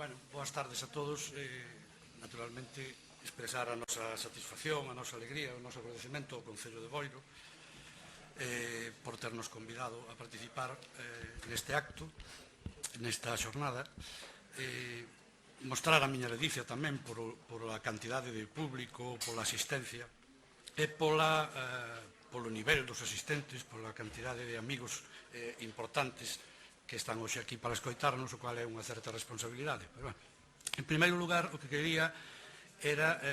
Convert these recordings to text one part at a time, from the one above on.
Bueno, boas tardes a todos. Naturalmente, expresar a nosa satisfacción, a nosa alegría, o noso agradecemento ao Concello de Boiro por ternos convidado a participar neste acto, nesta xornada. Mostrar a miña ledicia tamén por a cantidade de público, pola asistencia e polo nivel dos asistentes, pola cantidade de amigos importantes que están hoxe aquí para escoitarnos, o cual é unha certa responsabilidade. Pero, bueno, en primeiro lugar, o que quería era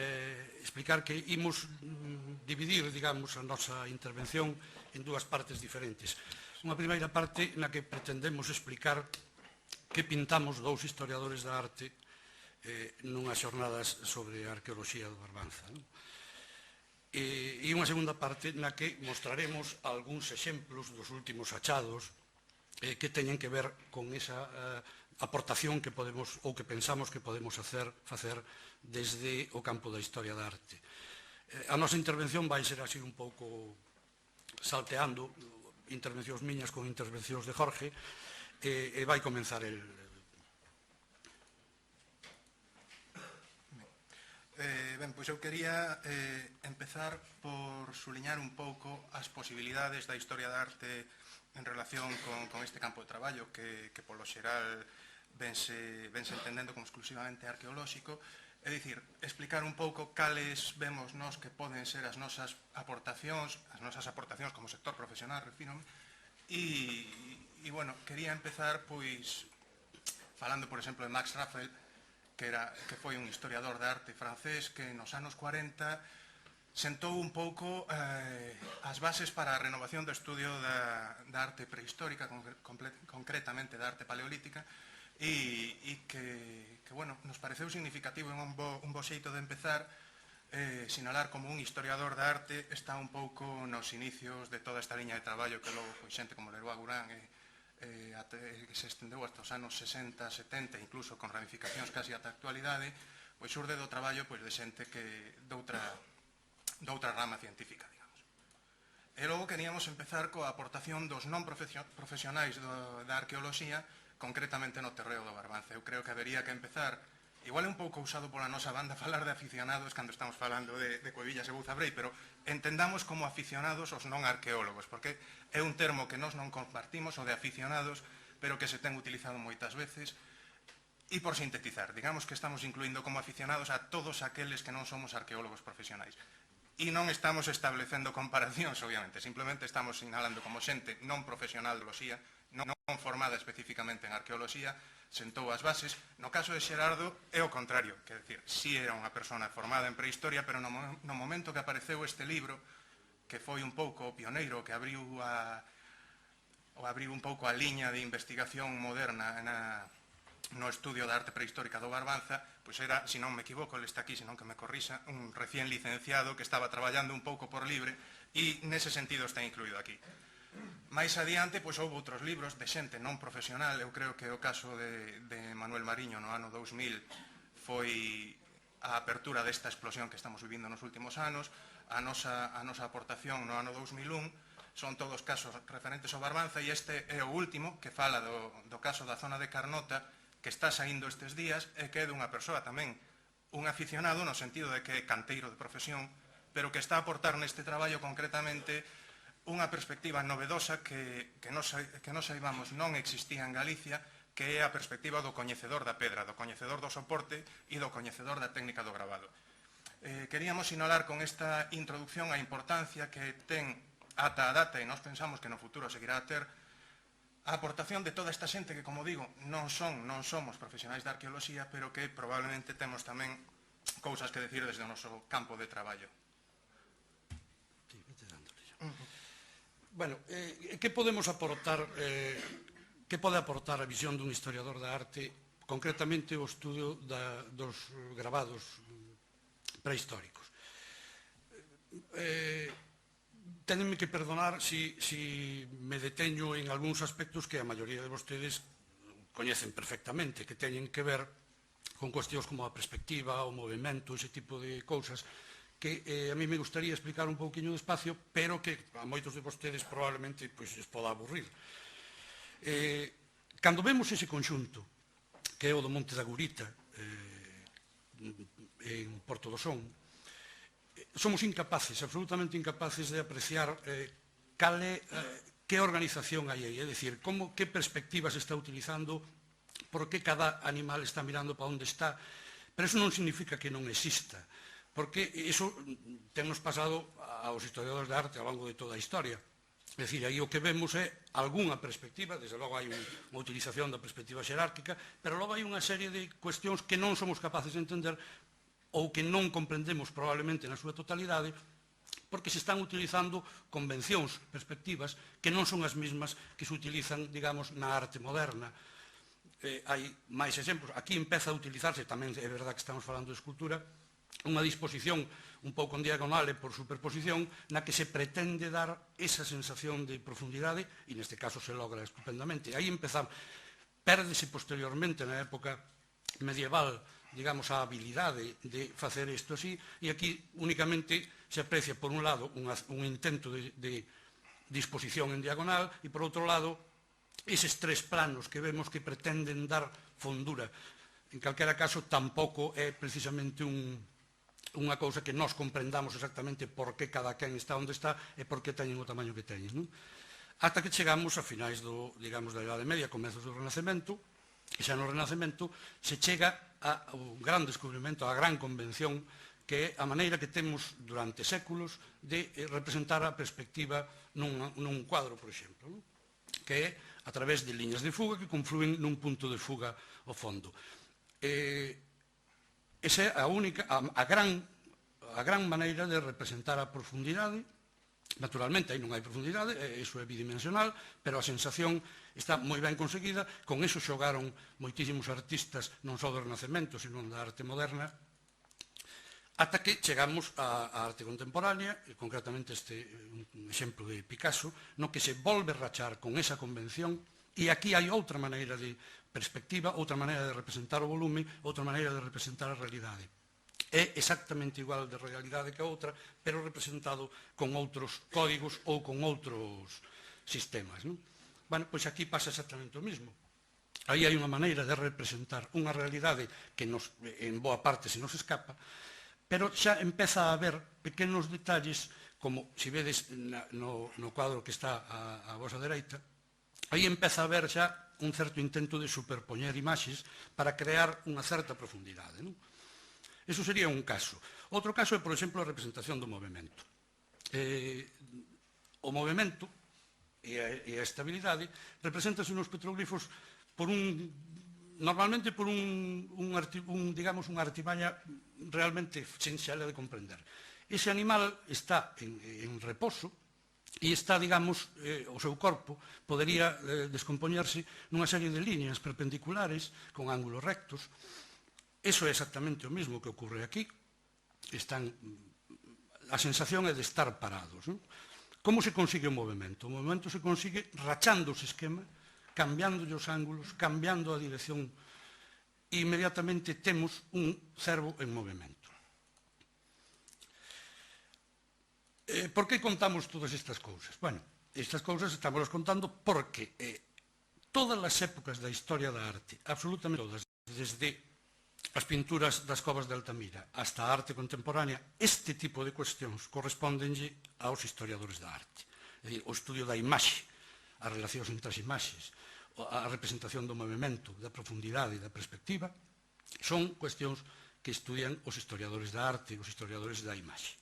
explicar que imos dividir, digamos, a nosa intervención en dúas partes diferentes. Unha primeira parte na que pretendemos explicar que pintamos dous historiadores da arte nunhas xornadas sobre a arqueoloxía do Barbanza. E unha segunda parte na que mostraremos algúns exemplos dos últimos achados que teñen que ver con esa aportación que podemos ou que pensamos que podemos facer desde o campo da historia da arte. A nosa intervención vai ser así un pouco salteando intervencións miñas con intervencións de Jorge e vai comenzar el. Ben, pois eu quería empezar por suliñar un pouco as posibilidades da historia da arte en relación con este campo de traballo que polo xeral vense entendendo como exclusivamente arqueolóxico, é dicir, explicar un pouco cales vemos nós que poden ser as nosas aportacións como sector profesional, refírome, e bueno, quería empezar pois falando, por exemplo, de Max Raffel, que foi un historiador de arte francés que nos anos 40 sentou un pouco as bases para a renovación do estudio da arte prehistórica, concretamente da arte paleolítica, e que bueno, nos pareceu significativo un bo xeito de empezar sinalar como un historiador da arte está un pouco nos inicios de toda esta liña de traballo que logo xente como Leroy Gourand que se estendeu hasta os anos 60, 70, incluso con ramificacións casi ata a actualidade, pois xurde do traballo de xente que doutra rama científica, digamos. E logo queríamos empezar coa aportación dos non profesionais da arqueoloxía, concretamente no terreo do Barbanza. Eu creo que habería que empezar, igual é un pouco usado pola nosa banda falar de aficionados cando estamos falando de Cuevillas e Bouzabrei, pero entendamos como aficionados os non arqueólogos, porque é un termo que nós non compartimos, o de aficionados, pero que se ten utilizado moitas veces. E por sintetizar, digamos que estamos incluindo como aficionados a todos aqueles que non somos arqueólogos profesionais. E non estamos establecendo comparacións, obviamente, simplemente estamos sinalando como xente non profesional de arqueoloxía, non formada especificamente en arqueoloxía, sentou as bases. No caso de Xerardo é o contrario, quer dizer, si era unha persona formada en prehistoria, pero no momento que apareceu este libro, que foi un pouco o pioneiro, que abriu un pouco a liña de investigación moderna no estudio da arte prehistórica do Barbanza, pois era, se non me equivoco, ele está aquí, senón que me corrixa, un recién licenciado que estaba traballando un pouco por libre e nese sentido está incluído aquí. Mais adiante, pois houve outros libros de xente non profesional. Eu creo que o caso de Manuel Mariño no ano 2000 foi a apertura desta explosión que estamos vivindo nos últimos anos. A nosa aportación no ano 2001 son todos casos referentes ao Barbanza e este é o último que fala do caso da zona de Carnota que está saindo estes días e que é dunha persoa tamén un aficionado no sentido de que é canteiro de profesión, pero que está a aportar neste traballo concretamente unha perspectiva novedosa que nos saibamos non existía en Galicia, que é a perspectiva do coñecedor da pedra, do coñecedor do soporte e do coñecedor da técnica do gravado. Queríamos sinalar con esta introducción a importancia que ten ata a data, e nós pensamos que no futuro seguirá a ter, a aportación de toda esta xente que, como digo, non somos profesionais da arqueoloxía, pero que probablemente temos tamén cousas que decir desde o noso campo de traballo. Bueno, que podemos aportar, que pode aportar a visión dun historiador da arte, concretamente o estudio dos gravados prehistóricos? Ténenme que perdonar si me deteño en algúns aspectos que a maioría de vostedes coñecen perfectamente, que teñen que ver con cuestións como a perspectiva, o movimento, ese tipo de cousas que a mí me gustaría explicar un pouquiño despacio, pero que a moitos de vostedes probablemente lles poda aburrir. Cando vemos ese conxunto que é o do Monte da Gurita, en Porto do Son, somos incapaces, absolutamente incapaces de apreciar que organización hai aí, é dicir, que perspectiva se está utilizando, por que cada animal está mirando para onde está, pero eso non significa que non exista, porque iso temos pasado aos historiadores de arte ao longo de toda a historia. É dicir, aí o que vemos é algunha perspectiva, desde logo hai unha utilización da perspectiva xerárquica, pero logo hai unha serie de cuestións que non somos capaces de entender ou que non comprendemos probablemente na súa totalidade, porque se están utilizando convencións, perspectivas, que non son as mesmas que se utilizan, digamos, na arte moderna. Hai máis exemplos. Aquí empeza a utilizarse, tamén é verdade que estamos falando de escultura, unha disposición un pouco en diagonal e por superposición na que se pretende dar esa sensación de profundidade e neste caso se logra estupendamente. Aí empezamos, pérdese posteriormente na época medieval, digamos, a habilidade de facer isto así e aquí únicamente se aprecia por un lado un intento de disposición en diagonal e por outro lado eses tres planos que vemos que pretenden dar fondura. En calquera caso tampouco é precisamente unha cousa que nós comprendamos exactamente por que cada quen está onde está e por que teñen o tamaño que teñen, non? Ata que chegamos a finais digamos, da Idade Media, comezos do Renacemento, e xa no Renacemento se chega ao gran descubrimento, á gran convención, que é a maneira que temos durante séculos de representar a perspectiva nun cuadro, por exemplo, que é a través de liñas de fuga que confluen nun punto de fuga ao fondo. Esa é a gran maneira de representar a profundidade. Naturalmente, aí non hai profundidade, iso é bidimensional, pero a sensación está moi ben conseguida. Con iso xogaron moitísimos artistas, non só do Renacemento, sino da arte moderna, ata que chegamos á arte contemporánea, e concretamente un exemplo de Picasso, no que se volve rachar con esa convención, e aquí hai outra maneira de perspectiva, outra maneira de representar o volume, outra maneira de representar a realidade. É exactamente igual de realidade que a outra, pero representado con outros códigos ou con outros sistemas. Bueno, pois aquí pasa exactamente o mesmo. Aí hai unha maneira de representar unha realidade que en boa parte se nos escapa, pero xa empeza a haber pequenos detalles, como se vedes no quadro que está á vosa dereita, aí empeza a haber xa un certo intento de superpoñer imaxes para crear unha certa profundidade. Eso sería un caso. Outro caso é, por exemplo, a representación do movimento. O movimento e a estabilidade representanse nos petroglifos normalmente por digamos, unha artimaña realmente sinxela de comprender. Ese animal está en reposo e está, digamos, o seu corpo podería descompoñerse nunha serie de líneas perpendiculares con ángulos rectos. Eso é exactamente o mesmo que ocorre aquí. A sensación é de estar parados. Como se consigue o movimento? O movimento se consigue rachando ese esquema, cambiando os ángulos, cambiando a dirección, e inmediatamente temos un cervo en movimento. Por que contamos todas estas cousas? Bueno, estas cousas estamos contando porque todas as épocas da historia da arte, absolutamente todas, desde as pinturas das covas de Altamira hasta a arte contemporánea, este tipo de cuestións correspóndenlle aos historiadores da arte. É dicir, o estudio da imaxe, as relacións entre as imaxes, a representación do movimento, da profundidade e da perspectiva, son cuestións que estudian os historiadores da arte, os historiadores da imaxe.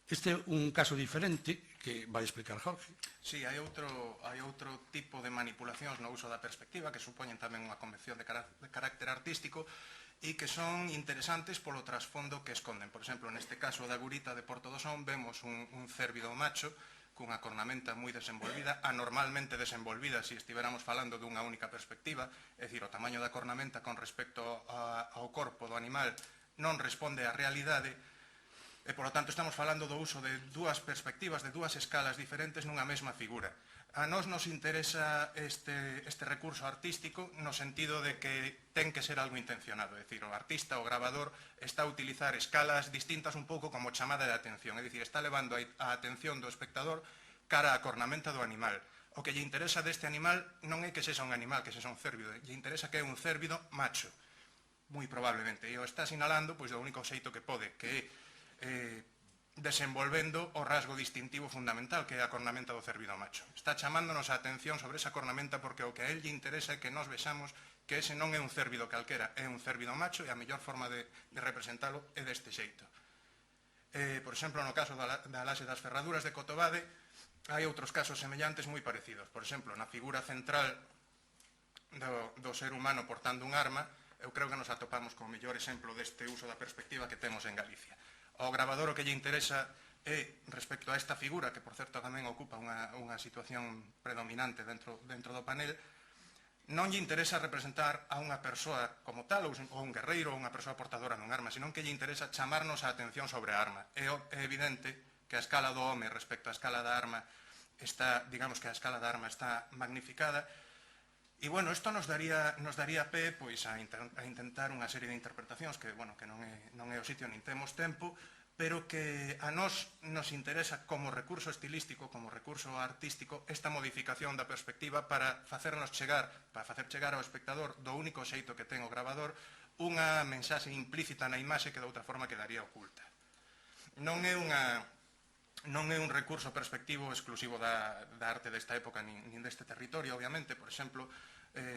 Este é un caso diferente que vai explicar Jorge. Sí, hai outro tipo de manipulacións no uso da perspectiva que supoñen tamén unha convención de carácter artístico e que son interesantes polo trasfondo que esconden. Por exemplo, neste caso da Gurita de Porto do Son vemos un cérvido macho cunha cornamenta moi desenvolvida, anormalmente desenvolvida se estiveramos falando dunha única perspectiva, é dicir, o tamaño da cornamenta con respecto ao corpo do animal non responde á realidade, e, polo tanto, estamos falando do uso de dúas perspectivas, de dúas escalas diferentes nunha mesma figura. A nós nos interesa este recurso artístico no sentido de que ten que ser algo intencionado, é dicir, o artista, o gravador, está a utilizar escalas distintas un pouco como chamada de atención, é dicir, está levando a atención do espectador cara á cornamenta do animal. o que lle interesa deste animal non é que sexa un animal, que sexa un cérvido, lle interesa que é un cérvido macho, moi probablemente, e o está sinalando pois do único xeito que pode, que é desenvolvendo o rasgo distintivo fundamental, que é a cornamenta do cérvido macho. Está chamándonos a atención sobre esa cornamenta porque o que a él lle interesa é que nos vexamos que ese non é un cérvido calquera, é un cérvido macho e a mellor forma de representalo é deste xeito. Por exemplo, no caso da laxe das ferraduras de Cotobade, hai outros casos semellantes moi parecidos. Por exemplo, na figura central do ser humano portando un arma, eu creo que nos atopamos co mellor exemplo deste uso da perspectiva que temos en Galicia. Ao gravador o que lle interesa é, respecto a esta figura, que por certo tamén ocupa unha situación predominante dentro do panel, non lle interesa representar a unha persoa como tal, ou un guerreiro, ou unha persoa portadora dun arma, senón que lle interesa chamarnos a atención sobre a arma. É evidente que a escala do home respecto á escala da arma está, digamos que a escala da arma está magnificada, e, bueno, isto nos daría pé pois, a intentar unha serie de interpretacións que, bueno, que non é o sitio nin temos tempo, pero que a nós nos interesa como recurso estilístico, como recurso artístico, esta modificación da perspectiva para facer chegar ao espectador do único xeito que ten o gravador unha mensaxe implícita na imaxe que de outra forma quedaría oculta. Non é un recurso perspectivo exclusivo da arte desta época nin deste territorio, obviamente. Por exemplo,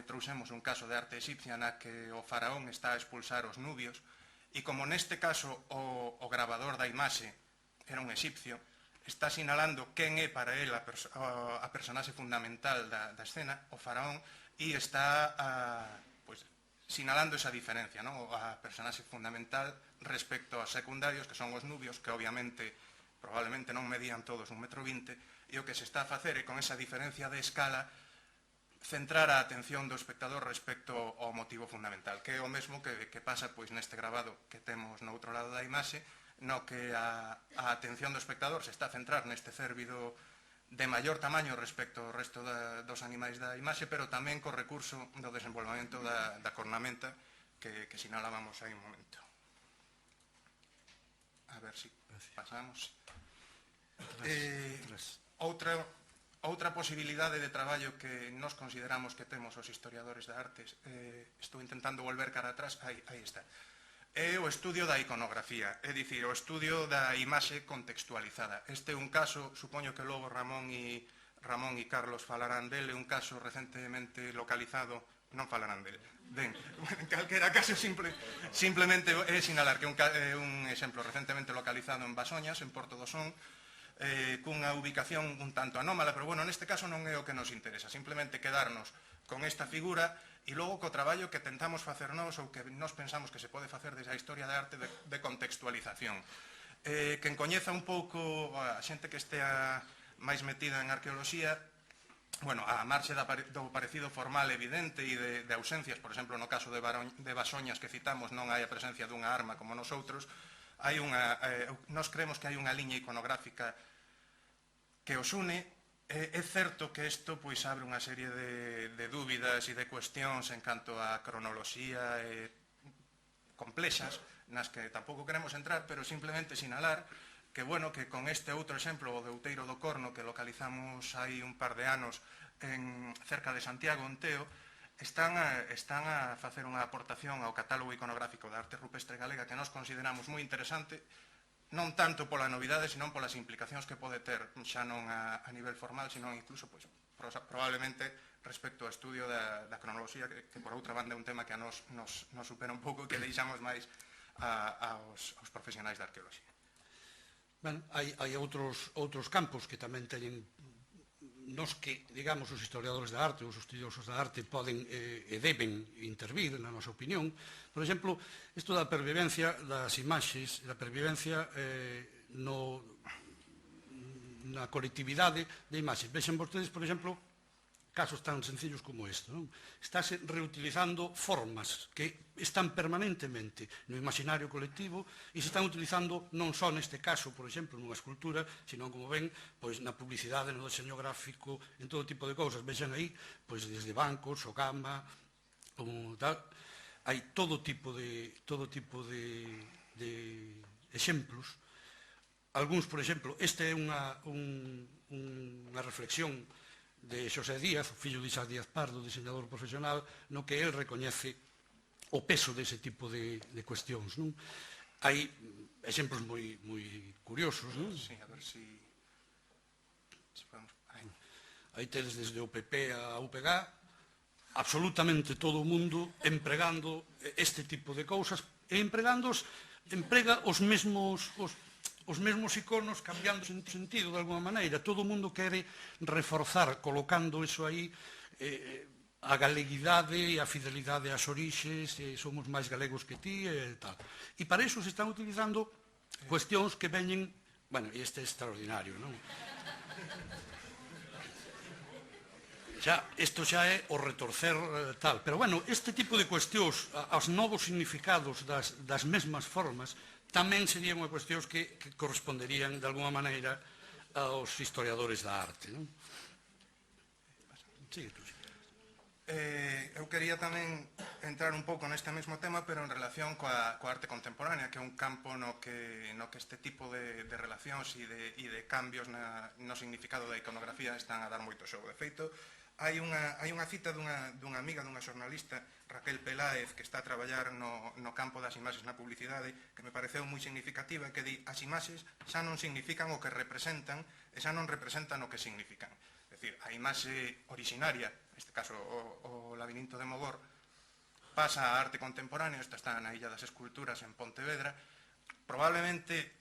trouxemos un caso de arte egipcia na que o faraón está a expulsar os nubios e como neste caso o gravador da imaxe era un egipcio, está sinalando quen é para él a personaxe fundamental da escena, o faraón, e está sinalando esa diferencia, a personaxe fundamental respecto aos secundarios, que son os nubios, que obviamente probablemente non medían todos 1,20 m, e o que se está a facer é con esa diferencia de escala centrar a atención do espectador respecto ao motivo fundamental, que é o mesmo que pasa pois neste gravado que temos no outro lado da imaxe, no que a atención do espectador se está a centrar neste cérvido de maior tamaño respecto ao resto dos animais da imaxe, pero tamén co recurso do desenvolvemento da cornamenta que sinalábamos aí un momento. A ver se pasamos. Outra posibilidade de traballo que nos consideramos que temos os historiadores da arte, estou intentando volver cara atrás, aí está, é o estudio da iconografía, é dicir, o estudio da imaxe contextualizada. Este é un caso, supoño que logo Ramón e Carlos falarán dele, un caso recentemente localizado, non falarán dele, ben, en calquera caso simplemente é sinalar que é un exemplo recentemente localizado en Basoñas, en Porto do Son, cunha ubicación un tanto anómala, pero, bueno, neste caso non é o que nos interesa, simplemente quedarnos con esta figura e logo co traballo que tentamos facer nós ou que nos pensamos que se pode facer desde a historia da arte de contextualización. Quen coñeza un pouco a xente que estea máis metida en arqueoloxía, bueno, a marxe do parecido formal evidente e de ausencias, por exemplo, no caso de Basoñas que citamos non hai a presencia dunha arma como nosotros, nós creemos que hai unha liña iconográfica que os une. É certo que isto abre unha serie de dúbidas e de cuestións en canto a cronoloxía complexas, nas que tampouco queremos entrar, pero simplemente sinalar que, bueno, que con este outro exemplo, o de Outeiro do Corno, que localizamos hai un par de anos cerca de Santiago, en Teo, están a facer unha aportación ao catálogo iconográfico da arte rupestre galega que nós consideramos moi interesante, non tanto pola novidade, senón polas implicacións que pode ter, xa non a nivel formal, senón incluso, probablemente, respecto ao estudio da cronoloxía, que por outra banda é un tema que a nos supera un pouco e que deixamos máis aos profesionais da arqueoloxía. Ben, hai outros campos que tamén teñen nos que, digamos, os historiadores da arte, os estudiosos da arte poden e deben intervir, na nosa opinión. Por exemplo, isto da pervivencia das imaxes, da pervivencia na colectividade de imaxes. Vexen vostedes, por exemplo, casos tan sencillos como isto. Estáse reutilizando formas que están permanentemente no imaginario colectivo e se están utilizando non só neste caso, por exemplo, nunha escultura, sino, como ven, na publicidade, no deseño gráfico, en todo tipo de cousas. Vexen aí, desde bancos, o gama, hai todo tipo de exemplos. Algúns, por exemplo, esta é unha reflexión de Xosé Díaz, o fillo de Isaac Díaz Pardo, diseñador profesional, no que el recoñece o peso dese tipo de cuestións. Hai exemplos moi curiosos. Sí, a ver si podemos... Aí tedes desde o PP a UPG, absolutamente todo o mundo empregando este tipo de cousas e emprega os mesmos iconos cambiando sentido de alguma maneira. Todo o mundo quere reforzar, colocando iso aí, a galeguidade e a fidelidade ás orixes, somos máis galegos que ti e tal. E para iso se están utilizando cuestións que veñen... Bueno, e este é extraordinario, non? Isto xa é o retorcer tal. Pero, bueno, este tipo de cuestións, aos novos significados das mesmas formas, tamén serían unha cuestións que corresponderían, de alguma maneira, aos historiadores da arte. Sigue tú, sí. Eu quería tamén entrar un pouco neste mesmo tema, pero en relación coa arte contemporánea, que é un campo no que este tipo de relacións e de cambios no significado da iconografía están a dar moito xogo. De feito, hai unha cita dunha amiga, dunha xornalista, Raquel Peláez, que está a traballar no campo das imaxes na publicidade, que me pareceu moi significativa, que di: as imaxes xa non significan o que representan e xa non representan o que significan. É dicir, a imaxe originaria, neste caso o labirinto de Mogor, pasa a arte contemporánea, esta está na Illa das Esculturas en Pontevedra, probablemente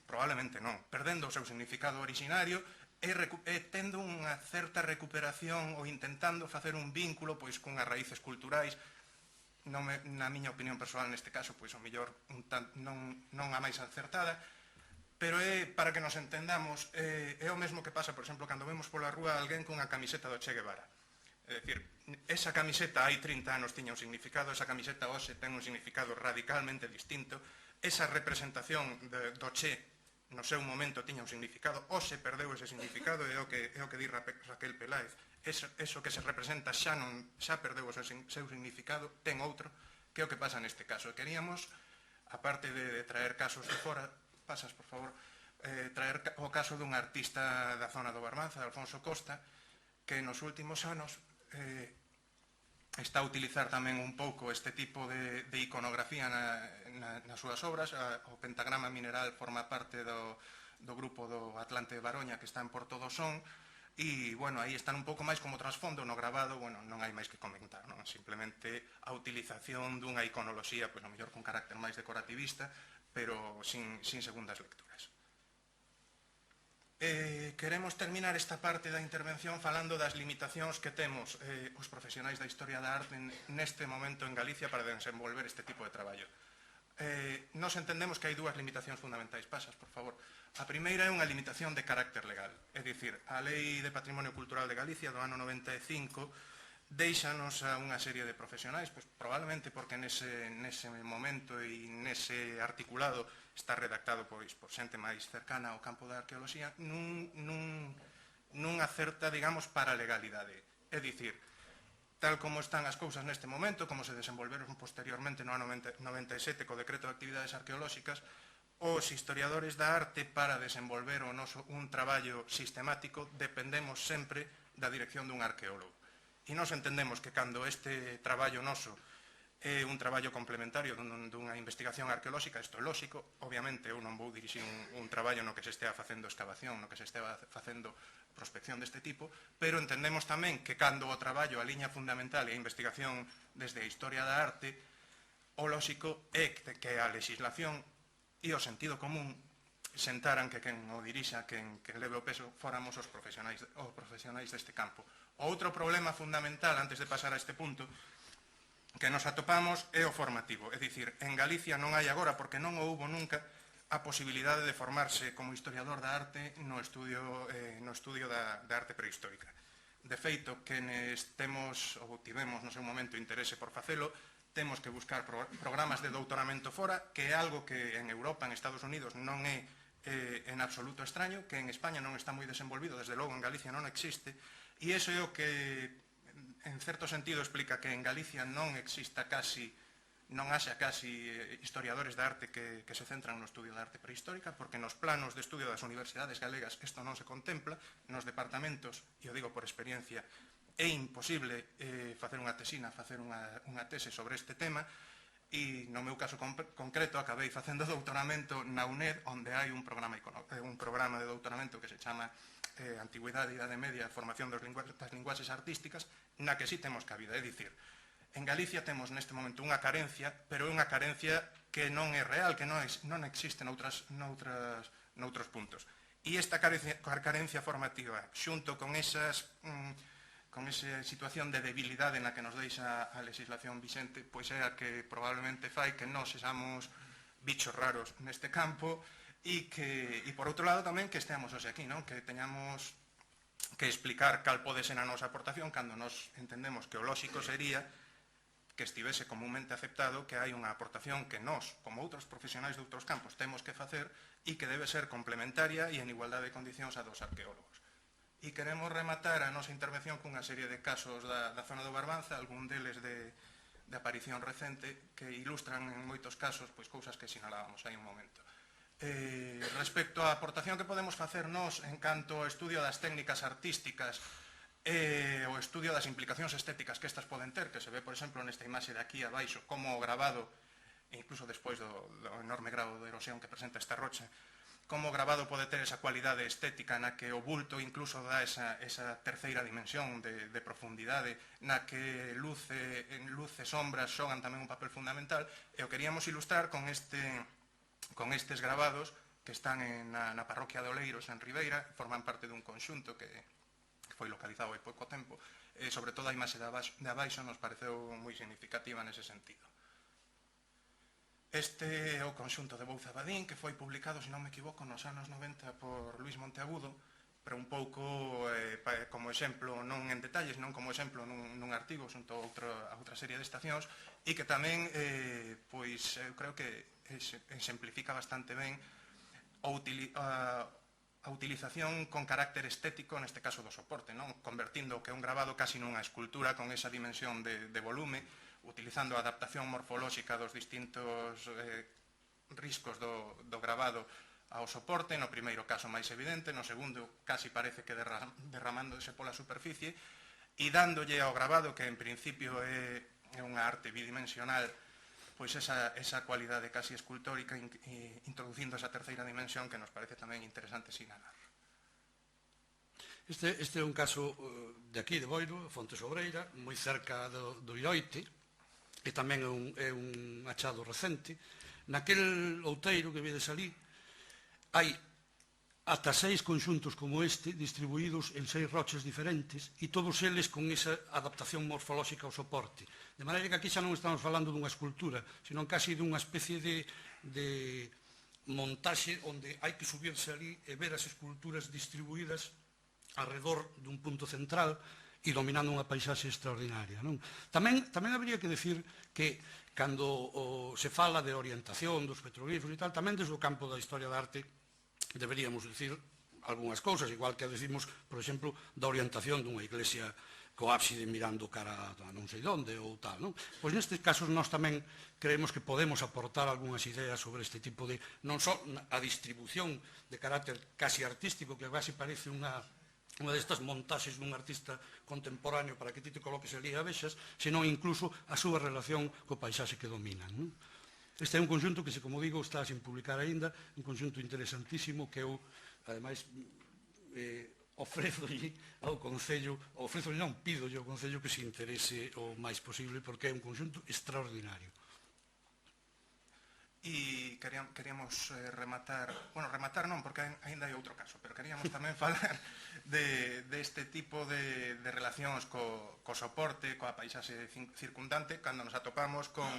non, perdendo o seu significado originario e tendo unha certa recuperación ou intentando facer un vínculo pois cunhas raíces culturais, na miña opinión persoal neste caso, pois o mellor non a máis acertada, pero é, para que nos entendamos, é o mesmo que pasa, por exemplo, cando vemos pola rúa alguén cunha camiseta do Che Guevara. É dicir, esa camiseta hai 30 anos tiña un significado, esa camiseta hoxe ten un significado radicalmente distinto, esa representación do Che no seu momento tiña un significado, hoxe perdeu ese significado, é o que di Raquel Peláez. Eso que se representa xa perdeu o seu significado, ten outro, que é o que pasa neste caso. Queríamos, aparte de traer casos de fora, pasas, por favor, traer o caso dun artista da zona do Barbanza, Alfonso Costa, que nos últimos anos está a utilizar tamén un pouco este tipo de iconografía nas súas obras. O pentagrama mineral forma parte do grupo do Atlante de Baroña, que está en Porto do Son, e, bueno, aí están un pouco máis como trasfondo. No grabado, bueno, non hai máis que comentar, non? Simplemente a utilización dunha iconoloxía, pois, no mellor con carácter máis decorativista, pero sin segundas lecturas. Queremos terminar esta parte da intervención falando das limitacións que temos os profesionais da historia da arte neste momento en Galicia para desenvolver este tipo de traballo. Nos entendemos que hai dúas limitacións fundamentais. Pasas, por favor. A primeira é unha limitación de carácter legal. É dicir, a Lei de Patrimonio Cultural de Galicia do ano 95 deixanos a unha serie de profesionais, pois, probablemente porque nese momento e nese articulado está redactado por xente máis cercana ao campo da arqueoloxía, nun acerta, digamos, para a legalidade. É dicir, tal como están as cousas neste momento, como se desenvolveron posteriormente no ano 97 co decreto de actividades arqueolóxicas, os historiadores da arte, para desenvolver un traballo sistemático, dependemos sempre da dirección dun arqueólogo. E nos entendemos que cando este traballo noso é un traballo complementario dunha investigación arqueolóxica, isto é lóxico, obviamente eu non vou dirixir un traballo no que se estea facendo excavación, no que se estea facendo prospección deste tipo, pero entendemos tamén que cando o traballo, a liña fundamental e a investigación desde a historia da arte, o lóxico é que a legislación e o sentido común sentaran que quen o dirixa, que leve o peso, fóramos os profesionais deste campo. O outro problema fundamental, antes de pasar a este punto, que nos atopamos é o formativo. É dicir, en Galicia non hai agora, porque non o houbo nunca, a posibilidade de formarse como historiador da arte no estudio da arte prehistórica. De feito, quenes tivemos no seu momento interese por facelo, temos que buscar programas de doutoramento fora, que é algo que en Europa, en Estados Unidos, non é en absoluto extraño, que en España non está moi desenvolvido, desde logo en Galicia non existe, e iso é o que en certo sentido explica que en Galicia non exista casi non haxa casi historiadores de arte que se centran no estudio da arte prehistórica, porque nos planos de estudio das universidades galegas isto non se contempla, nos departamentos, e o digo por experiencia, é imposible facer unha tesina, facer unha tese sobre este tema, e no meu caso concreto acabei facendo doutoramento na UNED, onde hai un programa de doutoramento que se chama Antigüidade e Idade Media, Formación das linguaxes artísticas, na que sí temos cabida, é dicir, en Galicia temos neste momento unha carencia, pero é unha carencia que non é real, que non existe noutros puntos. E esta carencia formativa, xunto con esa situación de debilidade na que nos deixa a legislación vixente, pois é a que probablemente fai que nós sexamos bichos raros neste campo e por outro lado tamén que esteamos hoxe aquí, que teñamos que explicar cal pode ser a nosa aportación cando nos entendemos que o lóxico sería que estivese comúnmente aceptado que hai unha aportación que nós, como outros profesionais de outros campos, temos que facer e que debe ser complementaria e en igualdade de condicións a dos arqueólogos. E queremos rematar a nosa intervención cunha serie de casos da zona do Barbanza, algún deles de aparición recente, que ilustran en moitos casos cousas que sinalábamos hai un momento. Respecto á aportación que podemos facer nós en canto ao estudio das técnicas artísticas o estudio das implicacións estéticas que estas poden ter, que se ve, por exemplo, nesta imaxe de aquí abaixo, como o grabado, incluso despois do enorme grado de erosión que presenta esta rocha, como o grabado pode ter esa cualidade estética na que o bulto incluso dá esa terceira dimensión de profundidade, na que luz e sombras xogan tamén un papel fundamental, e o queríamos ilustrar con estes grabados que están na parroquia de Oleiros, en Ribeira, forman parte dun conxunto que foi localizado hai pouco tempo, e sobre todo a imaxe de abaixo nos pareceu moi significativa nese sentido. Este é o conxunto de Bouza Badín, que foi publicado, se non me equivoco, nos anos 90 por Luis Monteagudo, pero un pouco como exemplo, non en detalles, non como exemplo nun artigo xunto a outra serie de estacións, e que tamén, pois, eu creo que exemplifica bastante ben a utilización con carácter estético, neste caso do soporte, convertindo o que é un grabado casi nunha escultura con esa dimensión de volume, utilizando a adaptación morfolóxica dos distintos riscos do grabado ao soporte, no primeiro caso máis evidente, no segundo casi parece que derramándose pola superficie, e dándolle ao grabado, que en principio é unha arte bidimensional, pois esa cualidade casi escultórica, introducindo esa terceira dimensión que nos parece tamén interesante sinalar. Este é un caso de aquí, de Boiro, Fonte Sobreira, moi cerca do Iroite, e tamén é un achado recente. Naquel outeiro que vedes ali, hai ata 6 conxuntos como este, distribuídos en 6 roches diferentes, e todos eles con esa adaptación morfolóxica ao soporte. De maneira que aquí xa non estamos falando dunha escultura, senón casi dunha especie de montaxe onde hai que subirse ali e ver as esculturas distribuídas alrededor dun punto central e dominando unha paisaxe extraordinaria. Tamén habría que decir que cando se fala de orientación dos petroglifos e tal, tamén desde o campo da historia da arte deberíamos dicir algunhas cousas, igual que decimos, por exemplo, da orientación dunha iglesia co ábside mirando cara a non sei onde ou tal. Pois nestes casos nós tamén creemos que podemos aportar algunhas ideas sobre este tipo de, non só a distribución de carácter casi artístico, que casi parece unha destas montaxes dun artista contemporáneo para que ti te coloques ali a vexas, senón incluso a súa relación co paisaxe que dominan. Este é un conxunto que, como digo, está sin publicar aínda, un conxunto interesantísimo que eu, ademais, ofrézolle ao Concello, pídolle ao Concello que se interese o máis posible, porque é un conxunto extraordinario. E queríamos rematar, non, porque aínda hai outro caso, pero queríamos tamén falar deste tipo de relacións co soporte, coa paisaxe circundante, cando nos atopamos con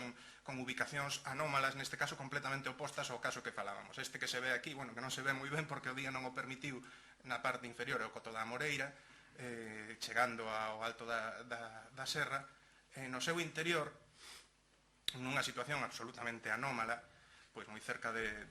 ubicacións anómalas, neste caso completamente opostas ao caso que falábamos. Este que se ve aquí, que non se ve moi ben porque o día non o permitiu na parte inferior, o Coto da Moreira, chegando ao alto da serra, no seu interior, nunha situación absolutamente anómala, pois moi cerca de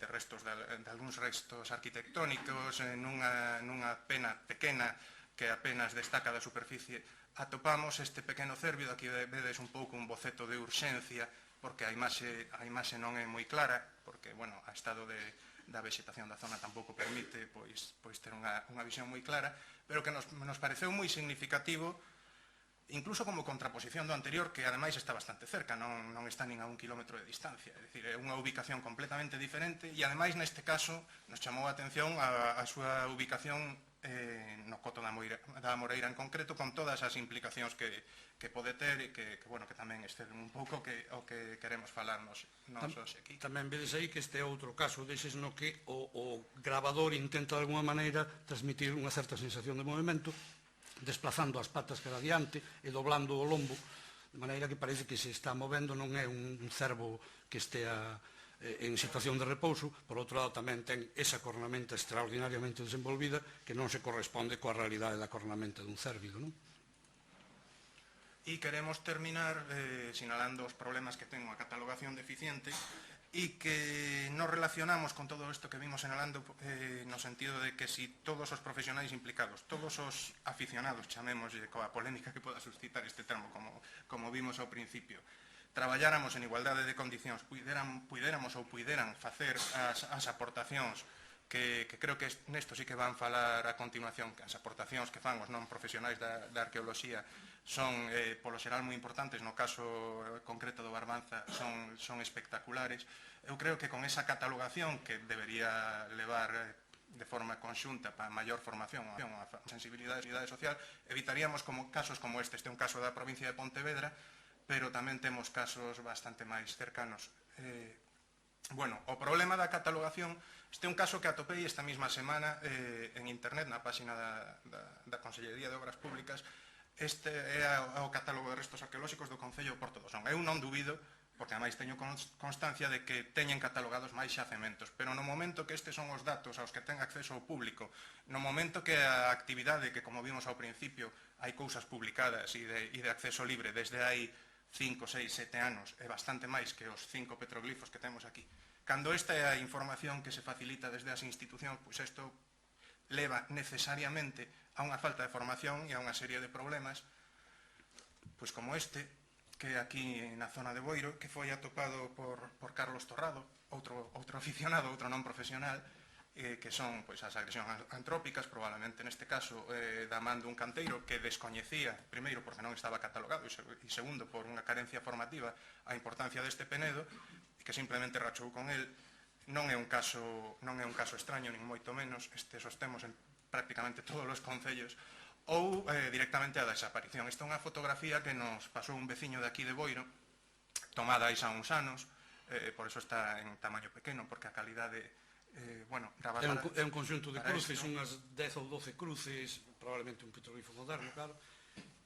algúns restos arquitectónicos, nunha pena pequena que apenas destaca da superficie, atopamos este pequeno cérvido, aquí vedes un pouco un boceto de urxencia, porque a imaxe non é moi clara, porque, bueno, a estado da vexetación da zona tampouco permite pois ter unha visión moi clara, pero que nos pareceu moi significativo, incluso como contraposición do anterior, que ademais está bastante cerca, non está nin a 1 kilómetro de distancia, é dicir, é unha ubicación completamente diferente, e ademais neste caso nos chamou a atención a súa ubicación no Coto da Moreira en concreto, con todas as implicacións que pode ter e que tamén exceden un pouco o que queremos falarnos hoxe aquí. Tamén vedes aí que este é outro caso deses no que o gravador intenta de alguma maneira transmitir unha certa sensación de movimento, desplazando as patas cara adiante e doblando o lombo, de maneira que parece que se está movendo, non é un cervo que estea en situación de repouso. Por outro lado, tamén ten esa cornamenta extraordinariamente desenvolvida que non se corresponde coa realidade da cornamenta dun cérvido, non? E queremos terminar sinalando os problemas que ten a catalogación deficiente e que nos relacionamos con todo isto que vimos senalando no sentido de que si todos os profesionais implicados, todos os aficionados, chamémoslle coa polémica que poda suscitar este termo, como vimos ao principio, traballáramos en igualdade de condicións, puidéramos ou puideran facer as aportacións que creo que nesto sí que van falar a continuación, que as aportacións que fan os non profesionais da arqueoloxía son, polo xeral, moi importantes, no caso concreto do Barbanza son espectaculares. Eu creo que con esa catalogación que debería levar de forma conxunta para maior formación a sensibilidade social, evitaríamos casos como este. Este é un caso da provincia de Pontevedra, pero tamén temos casos bastante máis cercanos. Bueno, o problema da catalogación, este é un caso que atopei esta mesma semana en internet, na páxina da Consellería de Obras Públicas. Este é o catálogo de restos arqueolóxicos do Concello de Porto do Son. Eu non dubido, porque ademais teño constancia de que teñen catalogados máis xacementos, pero no momento que estes son os datos aos que ten acceso o público, no momento que a actividade, que como vimos ao principio, hai cousas publicadas e de acceso libre desde hai 5, 6, 7 anos, é bastante máis que os 5 petroglifos que temos aquí. Cando esta é a información que se facilita desde as institucións, pois isto leva necesariamente a unha falta de formación e a unha serie de problemas, pois como este, que aquí na zona de Boiro, que foi atopado por Carlos Torrado, outro aficionado, outro non profesional, que son as agresións antrópicas, probablemente neste caso da man dun canteiro que descoñecía, primeiro porque non estaba catalogado e segundo por unha carencia formativa a importancia deste penedo, e que simplemente rachou con el. Non é un caso extraño, nin moito menos, estes os temos en prácticamente todos os concellos, ou directamente a desaparición. Esta é unha fotografía que nos pasou un veciño de aquí de Boiro, tomada hai xa uns anos, por eso está en tamaño pequeno, porque a calidade é un conxunto de cruces, unhas 10 ou 12 cruces, probablemente un petroglifo moderno, claro,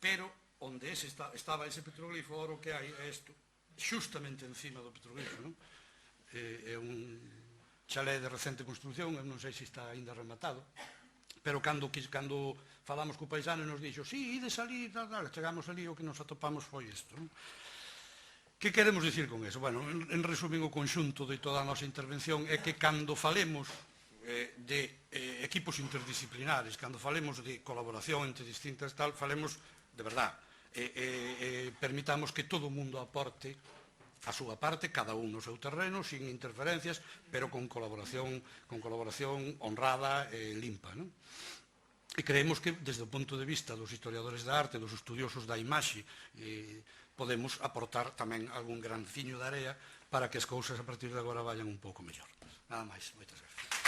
pero onde estaba ese petroglifo, ahora o que hai é isto, xustamente encima do petroglifo, non? É un chalé de recente construcción, non sei se está aínda rematado, pero cando falamos co paisano nos dixo, sí, ides ali, chegamos ali, o que nos atopamos foi isto, non? Que queremos dicir con eso? Bueno, en resumen, o conxunto de toda a nosa intervención é que cando falemos de equipos interdisciplinares, cando falemos de colaboración entre distintas tal, falemos de verdad, permitamos que todo o mundo aporte a súa parte, cada un no seu terreno, sin interferencias, pero con colaboración honrada e limpa, non? E creemos que, desde o punto de vista dos historiadores da arte, dos estudiosos da imaxe, podemos aportar tamén algún granciño de area para que as cousas a partir de agora vayan un pouco mellor. Nada máis, moitas gracias.